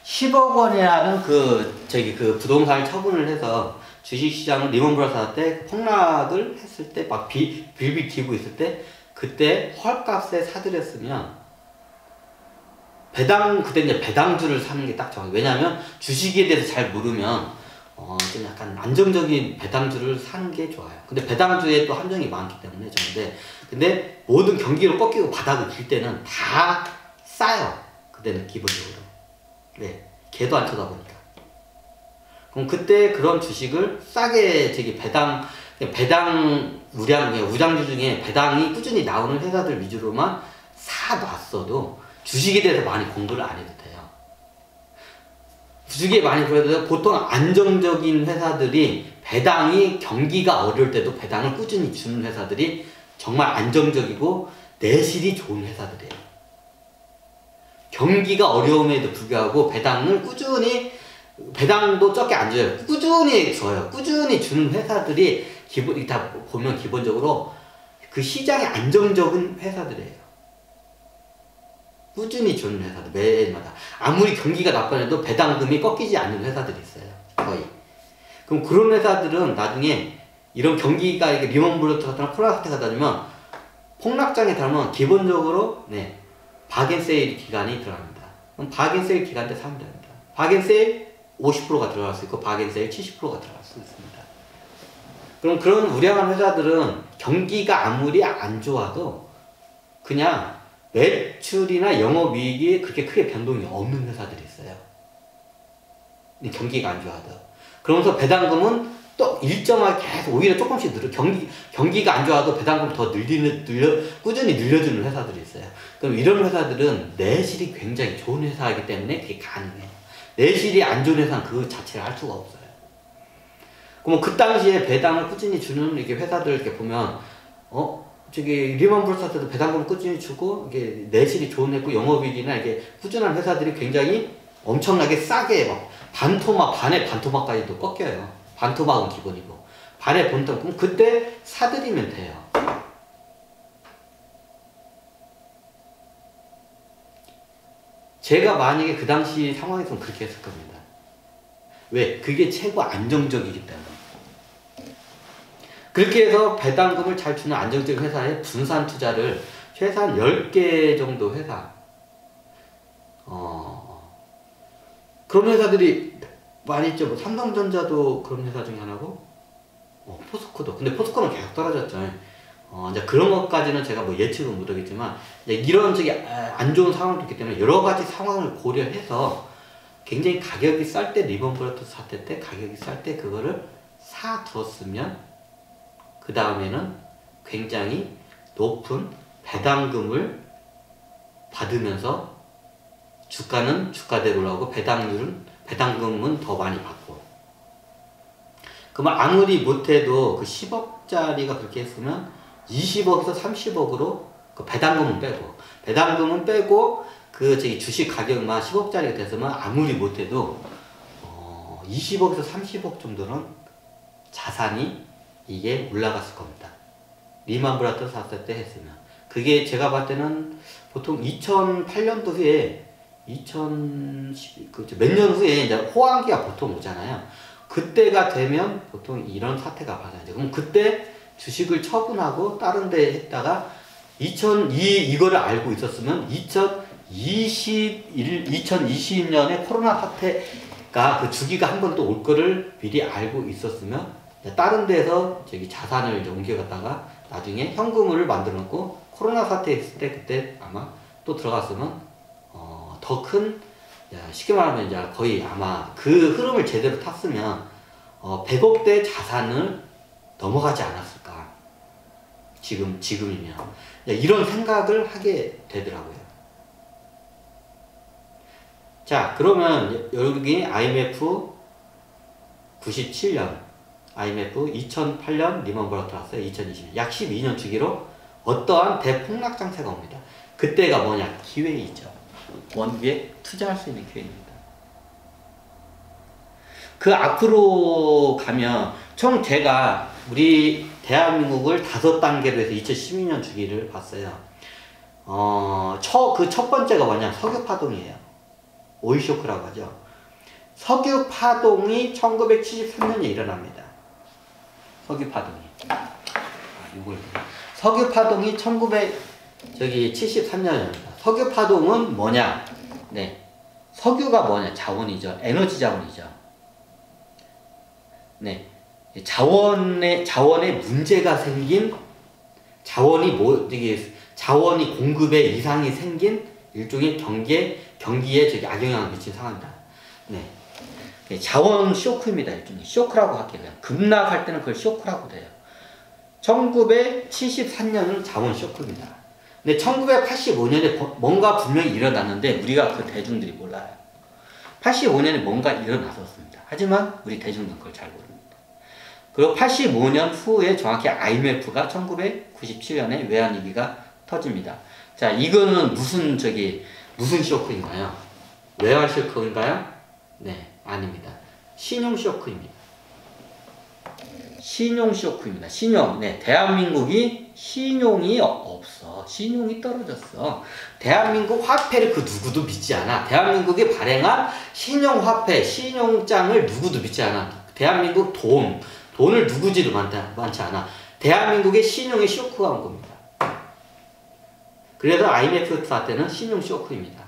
10억 원이라는 그 부동산을 처분을 해서 주식시장을 리먼브라더스 때 폭락을 했을 때 막 빌빌 기고 있을 때 그때 헐값에 사들였으면 그때 이제 배당주를 사는 게 딱 정확해요. 왜냐하면 주식에 대해서 잘 모르면 좀 약간 안정적인 배당주를 사는 게 좋아요. 근데 배당주에 또 함정이 많기 때문에 근데 모든 경기를 꺾이고 바닥을 길 때는 다 싸요. 그때는 기본적으로. 네, 개도 안 쳐다보니까. 그럼 그때 그런 주식을 싸게 배당 우량주 중에 배당이 꾸준히 나오는 회사들 위주로만 사놨어도 주식에 대해서 많이 공부를 안 해도 돼요. 주식에 많이 공부해도 보통 안정적인 회사들이 배당이 경기가 어려울 때도 배당을 꾸준히 주는 회사들이 정말 안정적이고 내실이 좋은 회사들이에요. 경기가 어려움에도 불구하고 배당도 적게 안 줘요. 꾸준히 줘요. 꾸준히 주는 회사들이 다 보면 기본적으로 그 시장에 안정적인 회사들이에요. 꾸준히 주는 회사들, 매일마다. 아무리 경기가 나빠져도 배당금이 꺾이지 않는 회사들이 있어요. 거의. 그럼 그런 회사들은 나중에 이런 경기가 리먼브라더스 같은 코로나 사태가 다니면 폭락장에 닿으면 기본적으로 바겐세일 기간이 들어갑니다. 그럼 바겐세일 기간 때 사면 됩니다. 바겐세일 50%가 들어갈 수 있고 바겐세일 70%가 들어갈 수 있습니다. 그럼 그런 우량한 회사들은 경기가 아무리 안 좋아도 그냥 매출이나 영업이익이 그렇게 크게 변동이 없는 회사들이 있어요. 경기가 안 좋아도. 그러면서 배당금은 또 일정하게 계속 오히려 조금씩 경기가 안 좋아도 배당금 더 꾸준히 늘려주는 회사들이 있어요. 그럼 이런 회사들은 내실이 굉장히 좋은 회사이기 때문에 그게 가능해요. 내실이 안 좋은 회사는 그 자체를 할 수가 없어요. 그럼 그 당시에 배당을 꾸준히 주는 이렇게 회사들 이렇게 보면, 리먼브라더스 때도 배당금을 꾸준히 주고, 이게 내실이 좋은 회고, 영업이익이나 이게 꾸준한 회사들이 굉장히 엄청나게 싸게, 반의 반토막까지도 꺾여요. 반토막은 기본이고. 반의 본토막. 그럼 그때 사들이면 돼요. 제가 만약에 그 당시 상황에서는 그렇게 했을 겁니다. 왜? 그게 최고 안정적이기 때문에. 그렇게 해서 배당금을 잘 주는 안정적인 회사에 분산 투자를 최소 한 10개 정도 회사 그런 회사들이 많이 있죠. 삼성전자도 그런 회사 중에 하나고 포스코도. 근데 포스코는 계속 떨어졌죠. 이제 그런 것까지는 제가 예측은 못하겠지만 이런 안 좋은 상황도 있기 때문에 여러 가지 상황을 고려해서 굉장히 가격이 쌀 때 리먼브라더스 사태 때 가격이 쌀 때 그거를 사두었으면 그 다음에는 굉장히 높은 배당금을 받으면서 주가는 주가대로 나오고 배당금은 더 많이 받고. 그러면 아무리 못해도 그 10억짜리가 그렇게 했으면 20억에서 30억으로 그 배당금은 빼고 주식 가격만 10억짜리가 됐으면 아무리 못해도 20억에서 30억 정도는 자산이 이게 올라갔을 겁니다. 리먼브라더스 사태 때 했으면. 그게 제가 봤을 때는 보통 2008년도 후에 몇 년 후에 이제 호황기가 보통 오잖아요. 그때가 되면 보통 이런 사태가 발생하죠. 그럼 그때 주식을 처분하고 다른 데 했다가 이거를 알고 있었으면 2020년에 코로나 사태가 그 주기가 한 번 또 올 거를 미리 알고 있었으면 다른 데서 자산을 이제 옮겨갔다가 나중에 현금을 만들어 놓고 코로나 사태 있을 때 그때 아마 또 들어갔으면 더 큰, 쉽게 말하면 이제 거의 아마 그 흐름을 제대로 탔으면 100억대 자산을 넘어가지 않았을까. 지금이면. 이런 생각을 하게 되더라고요. 자, 그러면 여기 IMF 97년, IMF 2008년 리먼브라더스 2020년 약 12년 주기로 어떠한 대폭락 장세가 옵니다. 그때가 뭐냐? 기회이죠. 원기에 투자할 수 있는 기회입니다. 그 앞으로 가면 총 제가 우리 대한민국을 5단계로 해서 2012년 주기를 봤어요. 그 첫 번째가 뭐냐? 석유파동이에요. 오일 쇼크라고 하죠. 석유 파동이 1973년에 일어납니다. 석유 파동이. 석유 파동이 1973년입니다. 석유 파동은 뭐냐? 네. 석유가 뭐냐? 자원이죠. 에너지 자원이죠. 네. 자원에 문제가 생긴 자원이 공급에 이상이 생긴 일종의 경기에 악영향을 미친 상황이다. 네. 자원 쇼크입니다. 일종의 쇼크라고 할게요. 그냥 급락할 때는 그걸 쇼크라고 돼요. 1973년은 자원 쇼크입니다. 근데 1985년에 뭔가 분명히 일어났는데 우리가 그 대중들이 몰라요. 85년에 뭔가 일어났었습니다. 하지만 우리 대중들은 그걸 잘 모릅니다. 그리고 85년 후에 정확히 IMF가 1997년에 외환위기가 터집니다. 자, 이거는 무슨 쇼크인가요? 외환 쇼크인가요? 네, 아닙니다. 신용 쇼크입니다. 신용 쇼크입니다. 신용. 네, 대한민국이 신용이 없어. 신용이 떨어졌어. 대한민국 화폐를 그 누구도 믿지 않아. 대한민국이 발행한 신용화폐, 신용장을 누구도 믿지 않아. 대한민국 돈을 누구지도 많지 않아. 대한민국의 신용의 쇼크가 온 겁니다. 그래서 IMF 사태는 신용 쇼크입니다.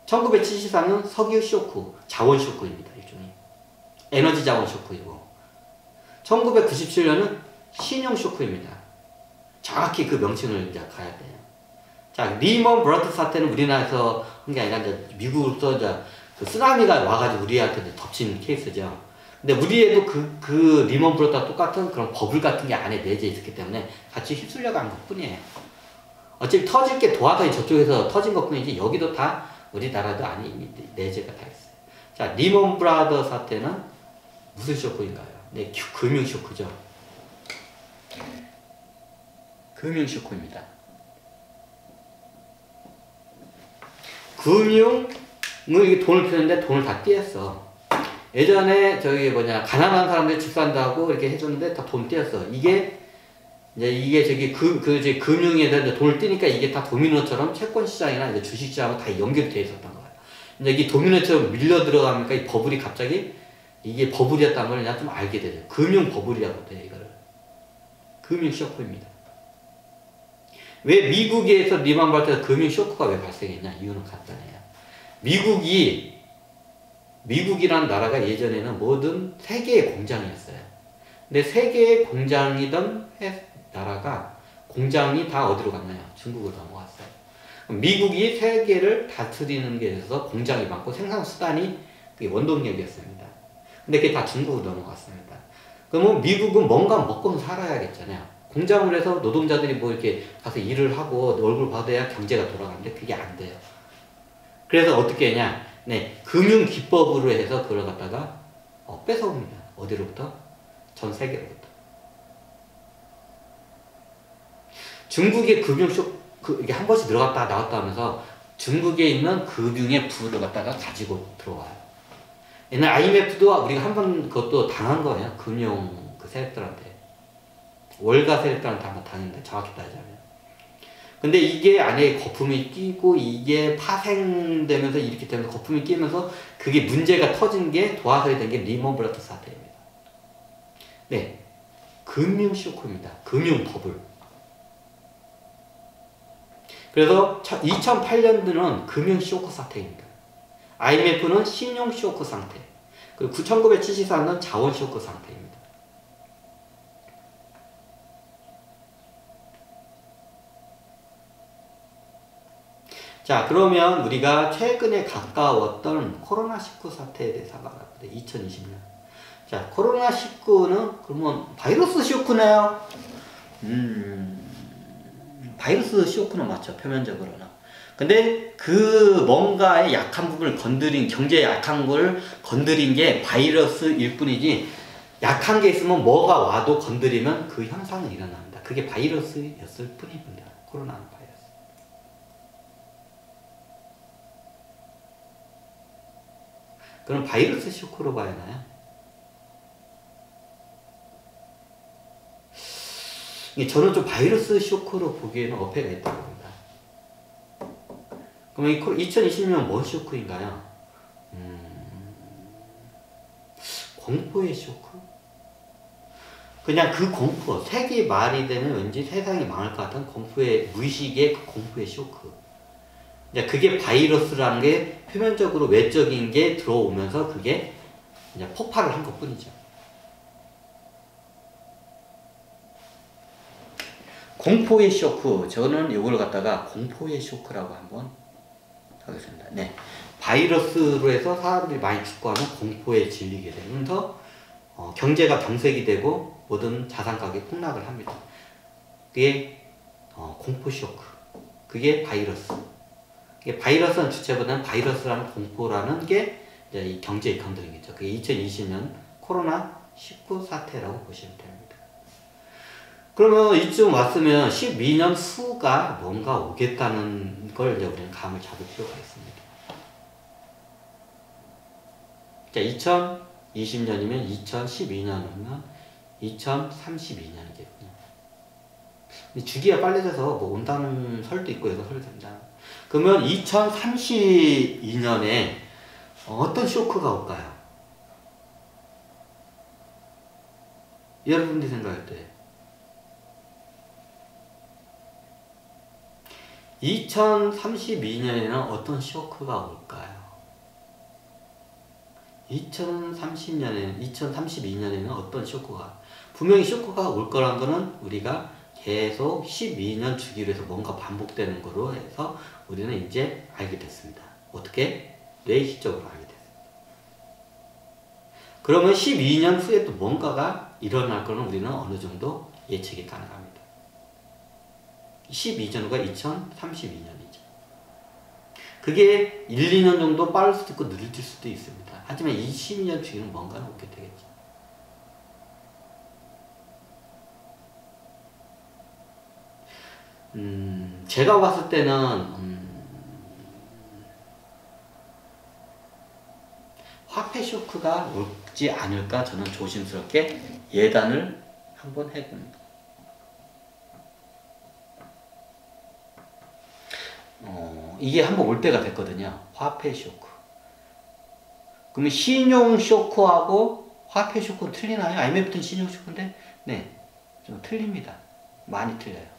1973년 석유 쇼크, 자원 쇼크입니다. 일종의 에너지 자원 쇼크이고 1997년은 신용 쇼크입니다. 정확히 그 명칭을 이제 가야 돼요. 자, 리먼 브라더스 사태는 우리나라에서 한 게 아니라 이제 미국으로부터 이제 그 쓰나미가 와가지고 우리한테 덮친 케이스죠. 근데 우리에도 그 리먼 브라더스와 똑같은 그런 버블 같은 게 안에 내재 있었기 때문에 같이 휩쓸려 간 것 뿐이에요. 어차피 터질 게 도화선이 저쪽에서 터진 것 뿐이지 여기도 다 우리나라도 안에 이미 내재가 다 있어요. 자, 리먼 브라더스 사태는 무슨 쇼크인가요? 네, 금융 쇼크죠. 금융 쇼크입니다. 금융을 돈을 펴는데 돈을 다 떼었어. 예전에 가난한 사람들 집 산다고 이렇게 해줬는데 다 돈 떼었어. 이게 금융에다 이제 돈을 떼니까 이게 다 도미노처럼 채권 시장이나 이제 주식 시장하고 다 연결되어 있었던 거예요. 근데 이게 도미노처럼 밀려 들어가니까 이 버블이 갑자기 이게 버블이었다는 걸 그냥 좀 알게 되죠. 금융 버블이라고 돼요, 이거를. 금융 쇼크입니다. 왜 미국에서 리먼 브라더스 금융 쇼크가 왜 발생했냐? 이유는 간단해요. 미국이라는 나라가 예전에는 모든 세계의 공장이었어요. 근데 세계의 공장이던 나라가 공장이 다 어디로 갔나요? 중국으로 넘어갔어요. 미국이 세계를 다스리는 게 있어서 공장이 많고 생산 수단이 그게 원동력이었습니다. 근데 그게 다 중국으로 넘어갔습니다. 그러면 미국은 뭔가 먹고 살아야겠잖아요. 공장을 해서 노동자들이 뭐 이렇게 가서 일을 하고 월급을 받아야 경제가 돌아가는데 그게 안 돼요. 그래서 어떻게 했냐? 네, 금융 기법으로 해서 그걸 갖다가 뺏어옵니다. 어디로부터? 전 세계로부터. 중국의 금융 이게 한 번씩 들어갔다 나왔다 하면서 중국에 있는 금융의 부를 갖다가 가지고 들어와요. 옛날 IMF도 우리가 한 번 그것도 당한 거예요. 금융 세력들한테. 월가 세력들한테 한번 당했는데 정확히 따지자면. 근데 이게 안에 거품이 끼고 이게 파생되면서 이렇게 되면서 거품이 끼면서 그게 문제가 터진 게 도화선이 된 게 리먼 브라더스 사태입니다. 네. 금융 쇼크입니다. 금융 버블. 그래서 2008년도는 금융 쇼크 사태입니다. IMF는 신용 쇼크 상태. 그리고 1974년 자원 쇼크 상태입니다. 자, 그러면 우리가 최근에 가까웠던 코로나19 사태에 대해서 알아봅니다. 2020년. 자, 코로나19는 그러면 바이러스 쇼크네요. 바이러스 쇼크는 맞죠, 표면적으로는. 근데 그 뭔가의 약한 부분을 경제의 약한 걸 건드린 게 바이러스일 뿐이지, 약한 게 있으면 뭐가 와도 건드리면 그 현상은 일어납니다. 그게 바이러스였을 뿐입니다. 코로나는 바이러스. 그럼 바이러스 쇼크로 봐야 하나요? 저는 좀 바이러스 쇼크로 보기에는 어폐가 있다고 봅니다. 그러면 2020년 뭔 쇼크인가요? 공포의 쇼크? 그냥 그 공포, 세기 말이 되면 왠지 세상이 망할 것 같은 공포의, 무의식의 그 공포의 쇼크. 이제 그게 바이러스라는 게 표면적으로 외적인 게 들어오면서 그게 이제 폭발을 한 것 뿐이죠. 공포의 쇼크. 저는 이걸 갖다가 공포의 쇼크라고 한번 하겠습니다. 네. 바이러스로 해서 사람들이 많이 죽고 하면 공포에 질리게 되면서 경제가 병색이 되고 모든 자산 가격이 폭락을 합니다. 그게 공포 쇼크. 그게 바이러스. 이게 바이러스는 주체보다는 바이러스라는 공포라는 게 이제 이 경제의 건드림이죠. 그게 2020년 코로나19 사태라고 보시면 됩니다. 그러면 이쯤 왔으면 12년 후가 뭔가 오겠다는 걸 이제 우리는 감을 잡을 필요가 있습니다. 자, 2020년이면 2012년이면 2032년이겠군요. 주기가 빨라져서 뭐 온다는 설도 있고 해서 설이 됩니다. 그러면 2032년에 어떤 쇼크가 올까요? 여러분들이 생각할 때 2032년에는 어떤 쇼크가 올까요? 2032년에는 어떤 쇼크가, 분명히 쇼크가 올 거란 거는 우리가 계속 12년 주기로 해서 뭔가 반복되는 거로 해서 우리는 이제 알게 됐습니다. 어떻게? 뇌의식적으로 알게 됐습니다. 그러면 12년 후에 또 뭔가가 일어날 거는 우리는 어느 정도 예측이 가능합니다. 12년과 2032년이죠. 그게 1, 2년 정도 빠를 수도 있고 느릴 수도 있습니다. 하지만 20년 뒤에는 뭔가는 오게 되겠죠. 제가 봤을 때는 화폐 쇼크가 오지 않을까 저는 조심스럽게 예단을 한번 해봅니다. 이게 한번 올 때가 됐거든요. 화폐 쇼크. 그러면 신용 쇼크하고 화폐 쇼크는 틀리나요? IMF는 신용 쇼크인데, 네, 좀 틀립니다. 많이 틀려요.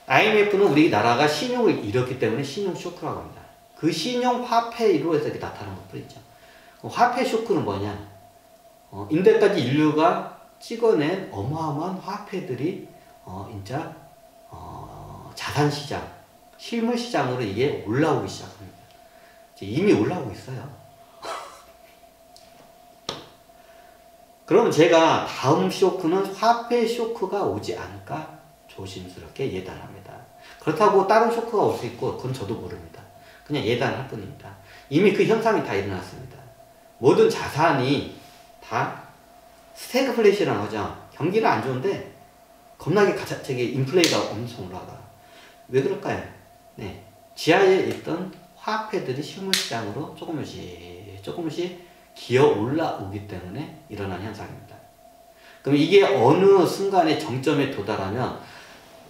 IMF는 우리나라가 신용을 잃었기 때문에 신용 쇼크라고 합니다. 그 신용 화폐로 해서 이렇게 나타나는 것 뿐이죠. 화폐 쇼크는 뭐냐? 인대까지 인류가 찍어낸 어마어마한 화폐들이 진짜 자산시장, 실물시장으로 이게 올라오기 시작합니다. 이미 올라오고 있어요. 그럼 제가 다음 쇼크는 화폐 쇼크가 오지 않을까 조심스럽게 예단합니다. 그렇다고 다른 쇼크가 올 수 있고 그건 저도 모릅니다. 그냥 예단할 뿐입니다. 이미 그 현상이 다 일어났습니다. 모든 자산이 다 스태그플레이션이라고 하죠. 경기가 안 좋은데 겁나게 인플레이가 엄청 올라가. 왜 그럴까요? 네, 지하에 있던 화폐들이 실물시장으로 조금씩 기어 올라오기 때문에 일어난 현상입니다. 그럼 이게 어느 순간에 정점에 도달하면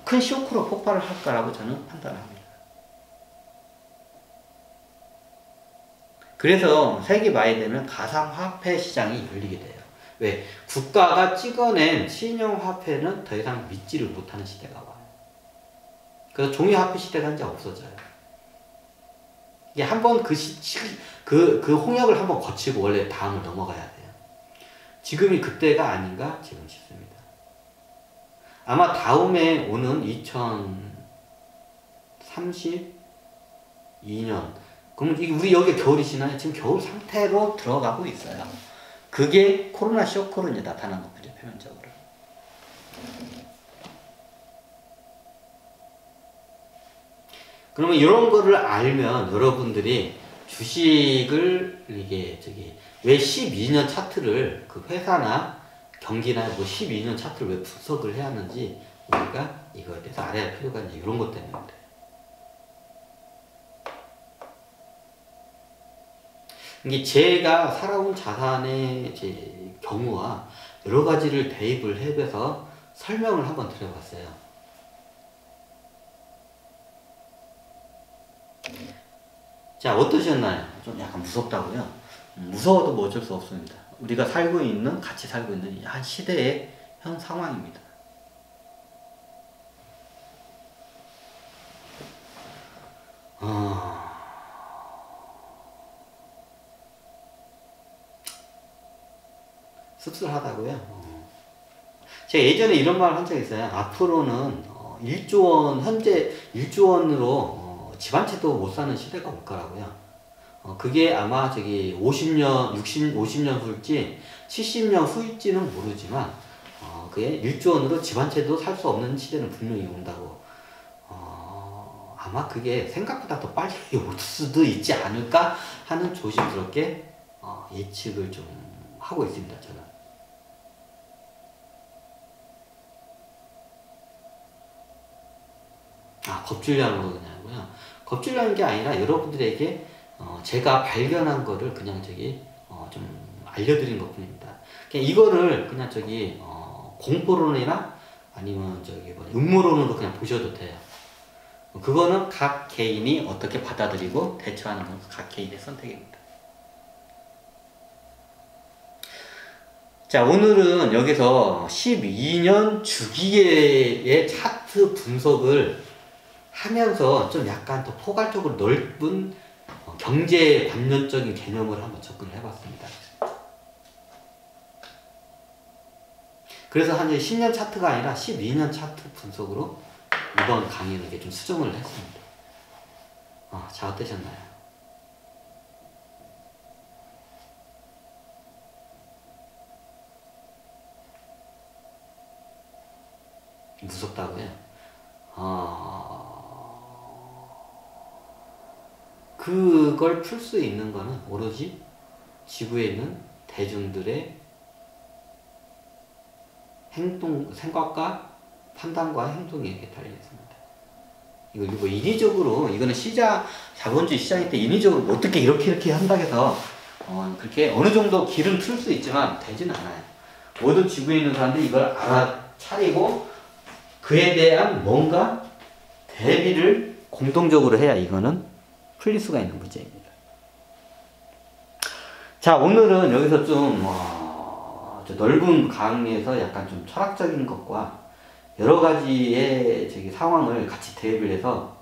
큰 쇼크로 폭발을 할까라고 저는 판단합니다. 그래서 세기 말이 되면 가상화폐 시장이 열리게 돼요. 왜? 국가가 찍어낸 신용화폐는 더 이상 믿지를 못하는 시대가 와요. 그래서 종이화폐 시대가 이제 없어져요. 이게 한번 그 홍역을 한번 거치고 원래 다음을 넘어가야 돼요. 지금이 그때가 아닌가 지금 싶습니다. 아마 다음에 오는 2032년, 그럼 우리 여기 겨울이 지나요? 지금 겨울 상태로 들어가고 있어요. 그게 코로나 쇼크로 이제 나타난 겁니다, 표면적으로. 그러면 이런 거를 알면 여러분들이 주식을 왜 12년 차트를 그 회사나 경기나 뭐 12년 차트를 왜 분석을 해야 하는지 우리가 이거에 대해서 알아야 할 필요가 있는 이런 것 때문입니다. 이게 제가 살아온 자산의 경우와 여러 가지를 대입을 해서 설명을 한번 드려봤어요. 자, 어떠셨나요? 좀 약간 무섭다고요? 무서워도 뭐 어쩔 수 없습니다. 우리가 같이 살고 있는 한 시대의 현 상황입니다. 씁쓸하다고요? 제가 예전에 이런 말을 한 적이 있어요. 앞으로는 1조 원, 현재 1조 원으로 집 한 채도 못 사는 시대가 올 거라고요. 그게 아마 50년, 50년 후일지 70년 후일지는 모르지만 그게 1조 원으로 집 한 채도 살 수 없는 시대는 분명히 온다고. 아마 그게 생각보다 더 빨리 올 수도 있지 않을까 하는 조심스럽게 예측을 좀 하고 있습니다, 저는. 겁주려는 거냐고요? 겁주려는 게 아니라 여러분들에게 제가 발견한 거를 그냥 좀 알려드린 것 뿐입니다. 그냥 이거를 그냥 공포론이나 아니면 음모론으로 그냥 보셔도 돼요. 그거는 각 개인이 어떻게 받아들이고 대처하는 건 각 개인의 선택입니다. 자, 오늘은 여기서 12년 주기의 차트 분석을 하면서 좀 약간 더 포괄적으로 넓은 경제 관련적인 개념을 한번 접근을 해봤습니다. 그래서 한 10년 차트가 아니라 12년 차트 분석으로 이번 강의는 이게 좀 수정을 했습니다. 자, 어떠셨나요? 무섭다고요? 그걸 풀 수 있는 거는 오로지 지구에 있는 대중들의 생각과 판단과 행동에 달려 있습니다. 이거 인위적으로, 이거는 자본주의 시장일 때 인위적으로 어떻게 이렇게 한다 해서 그렇게 어느 정도 길은 틀 수 있지만 되지는 않아요. 모든 지구에 있는 사람들이 이걸 알아차리고 그에 대한 뭔가 대비를 공동적으로 해야 이거는 풀릴 수가 있는 문제입니다. 자, 오늘은 여기서 좀 넓은 강의에서 약간 좀 철학적인 것과 여러 가지의 상황을 같이 대입을 해서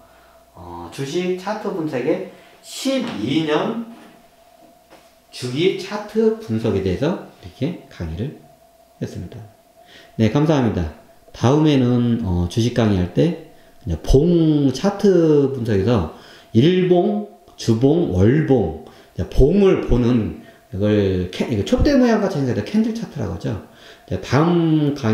주식 차트 분석의 12년 주기 차트 분석에 대해서 이렇게 강의를 했습니다. 네, 감사합니다. 다음에는 주식 강의할 때 봉 차트 분석에서 일봉, 주봉, 월봉, 봉을 보는 이걸 촛대 모양 같이 생겨서 캔들 차트라고 하죠. 다음 강의